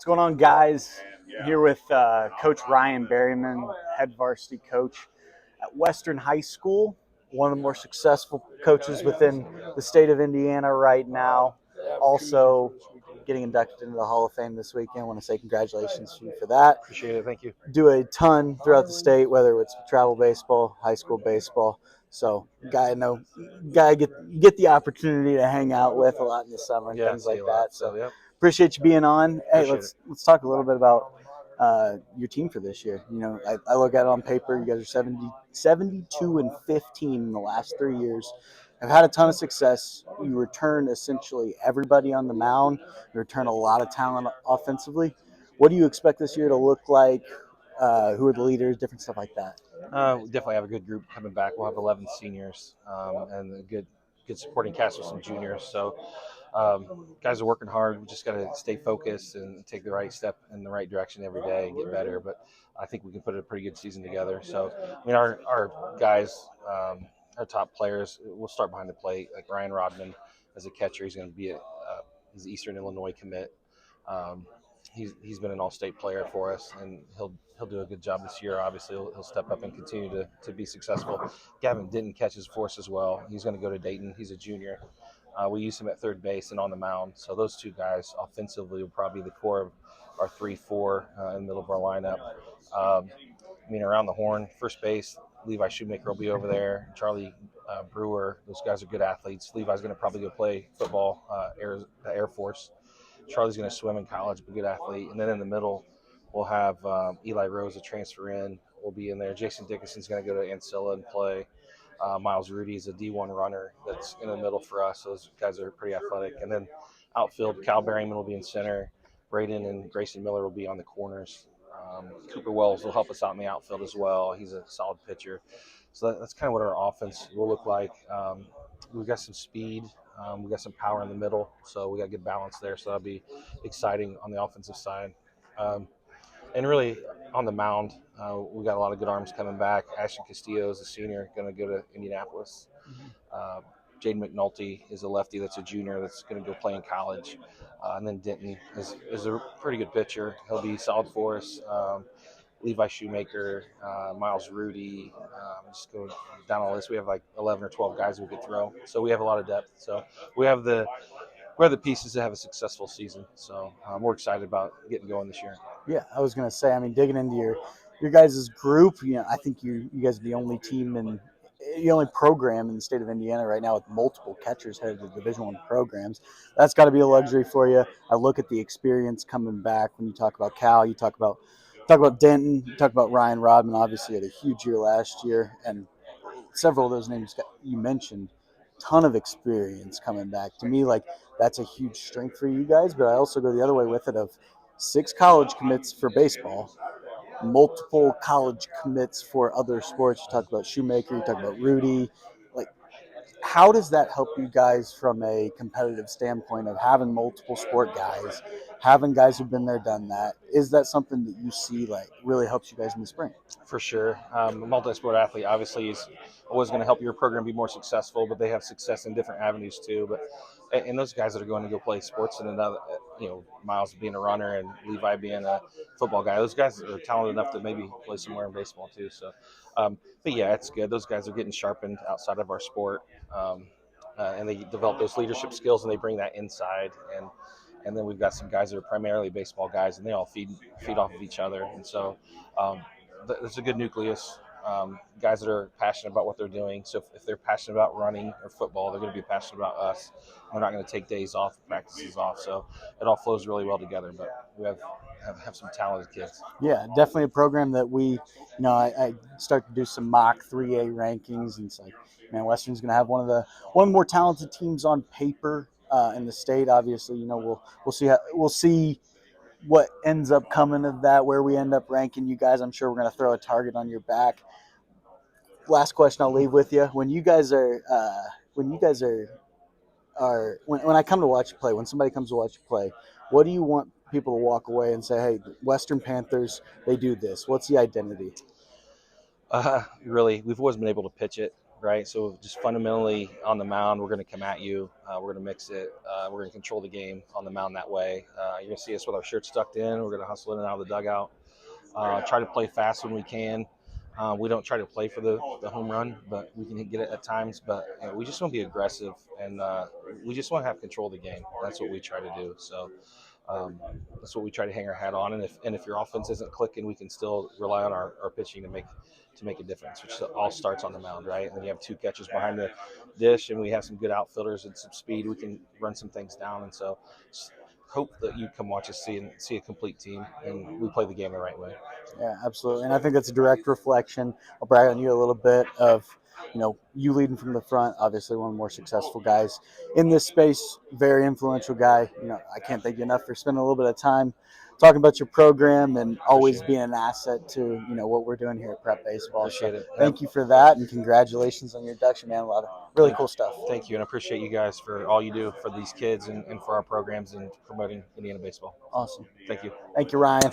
What's going on, guys? I'm here with Coach Ryan Berryman, head varsity coach at Western High School, one of the more successful coaches within the state of Indiana right now. Also getting inducted into the Hall of Fame this weekend. I want to say congratulations to you for that. Appreciate it. Thank you. Do a ton throughout the state, whether it's travel baseball, high school baseball. So, get the opportunity to hang out with a lot in the summer and things like that. So, yeah. Appreciate you being on. Hey, Appreciate let's talk a little bit about your team for this year. You know, I look at it on paper. You guys are 72 and 15 in the last 3 years. Have had a ton of success. You return essentially everybody on the mound. You return a lot of talent offensively. What do you expect this year to look like? Who are the leaders? Different stuff like that. We definitely have a good group coming back. We'll have 11 seniors and a good supporting cast with some juniors. So guys are working hard. We just got to stay focused and take the right step in the right direction every day and get better. But I think we can put a pretty good season together. So, I mean, our guys, our top players, we'll start behind the plate. Like Ryan Rodman as a catcher, he's going to be he's an Eastern Illinois commit. Um, he's been an all-state player for us, and he'll do a good job this year. Obviously, he'll step up and continue to be successful. Gavin Denton catches for us as well. He's going to go to Dayton. He's a junior. We use him at third base and on the mound. So those two guys offensively will probably be the core of our 3-4 in the middle of our lineup. I mean, around the horn, first base, Levi Shoemaker will be over there. Charlie Brewer, those guys are good athletes. Levi's going to probably go play football, Air Force. Charlie's going to swim in college, but good athlete. And then in the middle, we'll have Eli Rose, a transfer in, will be in there. Jason Dickinson's going to go to Ancilla and play. Miles Rudy is a D1 runner that's in the middle for us. Those guys are pretty athletic. And then outfield, Cal Berryman will be in center. Braden and Grayson Miller will be on the corners. Cooper Wells will help us out in the outfield as well. He's a solid pitcher. So that's kind of what our offense will look like. We've got some speed. We've got some power in the middle. So we got good balance there. So that'll be exciting on the offensive side. And really on the mound, we got a lot of good arms coming back. Ashton Castillo is a senior, going to go to Indianapolis. Jaden McNulty is a lefty that's a junior that's going to go play in college. And then Denton is a pretty good pitcher. He'll be solid for us. Levi Shoemaker, Miles Rudy, just go down the list. We have like 11 or 12 guys we could throw. So we have a lot of depth. So we have the pieces to have a successful season. So we're excited about getting going this year. Yeah, I was going to say, I mean, digging into your guys' group, you know, I think you guys are the only team and the only program in the state of Indiana right now with multiple catchers headed to Division I programs. That's got to be a luxury for you. I look at the experience coming back when you talk about Cal, you talk about Denton, you talk about Ryan Rodman. Obviously, had a huge year last year, and several of those names you mentioned, ton of experience coming back. To me, like that's a huge strength for you guys. But I also go the other way with it of 6 college commits for baseball, multiple college commits for other sports. You talk about Shoemaker, you talk about Rudy. Like, how does that help you guys from a competitive standpoint of having multiple sport guys, having guys who've been there, done that? Is that something that you see like really helps you guys in the spring? For sure. A multi-sport athlete obviously is always going to help your program be more successful, but they have success in different avenues too. But and those guys that are going to go play sports and another, Miles being a runner and Levi being a football guy, those guys are talented enough to maybe play somewhere in baseball too. So, but yeah, it's good. Those guys are getting sharpened outside of our sport, and they develop those leadership skills and they bring that inside. And then we've got some guys that are primarily baseball guys, and they all feed off of each other. And so it's a good nucleus. Guys that are passionate about what they're doing. So if they're passionate about running or football, they're going to be passionate about us. We're not going to take days off, practices off. So it all flows really well together. But we have some talented kids. Yeah, definitely a program that I start to do some mock 3A rankings, and it's like, man, Western's going to have one of the more talented teams on paper in the state. Obviously, we'll see what ends up coming of that, where we end up ranking you guys. I'm sure we're going to throw a target on your back. Last question I'll leave with you: when I come to watch you play, when somebody comes to watch you play, what do you want people to walk away and say, hey, Western Panthers, they do this? What's the identity? Really, we've always been able to pitch it right? So just fundamentally on the mound, we're going to come at you. We're going to mix it. We're going to control the game on the mound that way. You're going to see us with our shirts tucked in. We're going to hustle in and out of the dugout. Try to play fast when we can. We don't try to play for the home run, but we can get it at times. But we just want to be aggressive, and we just want to have control of the game. That's what we try to do. So that's what we try to hang our hat on. And if your offense isn't clicking, we can still rely on our pitching to make a difference, which all starts on the mound, right? And then you have two catchers behind the dish, and we have some good outfielders and some speed. We can run some things down, and so hope that you come watch us see a complete team, and we play the game the right way. Yeah, absolutely. And I think that's a direct reflection. I'll brag on you a little bit of, you leading from the front, obviously one of the more successful guys in this space, very influential guy. I can't thank you enough for spending a little bit of time talking about your program and always being an asset to, what we're doing here at Prep Baseball. Appreciate it. Thank you for that, and congratulations on your induction, man. A lot of really cool stuff. Thank you, and I appreciate you guys for all you do for these kids and for our programs and promoting Indiana baseball. Awesome. Thank you. Thank you, Ryan.